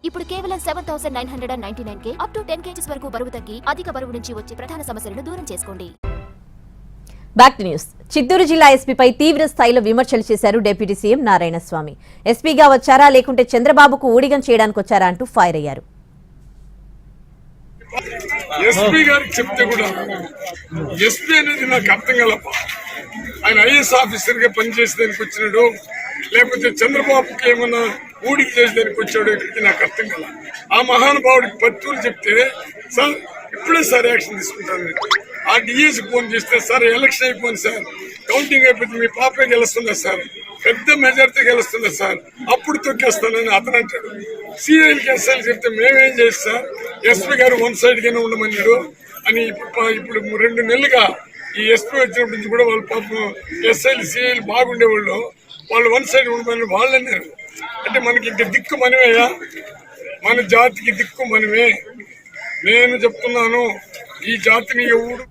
ఇప్పుడు కేవలం 7,999 up to 10 kgs వరకు బరువు తగ్గి అధిక బరువు నుంచి వచ్చే ప్రధాన సమస్యలను దూరం చేసుకోండి. Back to news. చిత్తూరు జిల్లా ఎస్పీపై తీవ్ర స్థాయిలో విమర్శలు చేశారు డిప్యూటీ సీఎం నారాయణస్వామి. ఎస్పీగా వచ్చారా లేకుంటే చంద్రబాబుకు ఊడిగం చేయడానికి వచ్చారా అంటూ ఫైర్ అయ్యారు. ఎస్పీ గారికి చెప్తే కూడా ఎస్పీ అనేది నాకు అర్థం కలప. ఆయన ఐఏఎస్ ఆఫీసర్ గా పనిచేసేదానికి వచ్చినాడు, లేకపోతే చంద్రబాబుకి ఏమన్నా ఊడికి చేసేదానికి వచ్చాడు, ఇక్కడికి నాకు అర్థం కల. ఆ మహానుభావుడికి పత్తులు చెప్తే సార్ ఇప్పుడే సార్ యాక్షన్ తీసుకుంటాను. ఆ డిఎస్కి ఫోన్ చేస్తే సార్ ఎలక్షన్ అయిపోయింది సార్, కౌంటింగ్ అయిపోతే మీ పాపే గెలుస్తుందా సార్, పెద్ద మెజార్టీ గెలుస్తుందా సార్, అప్పుడు తొక్కేస్తానని అతను అంటాడు. సిఐలకి ఎస్ఐలు చెప్తే మేమేం చేసి సార్ ఎస్పీ గారు వన్ సైడ్ గానే ఉండమన్నాడు అని ఇప్పుడు 2 నెలలుగా ఈ ఎస్పీ వచ్చినప్పటి నుంచి కూడా వాళ్ళ పాపం ఎస్ఐలు సిఐలు బాగుండేవాళ్ళు, వాళ్ళు వన్ సైడ్ ఉండమని వాళ్ళు అన్నారు. అంటే మనకి ఇంక దిక్కు మనమేయా, మన జాతికి దిక్కు మనమే. నేను చెప్తున్నాను, ఈ జాతిని ఎవడు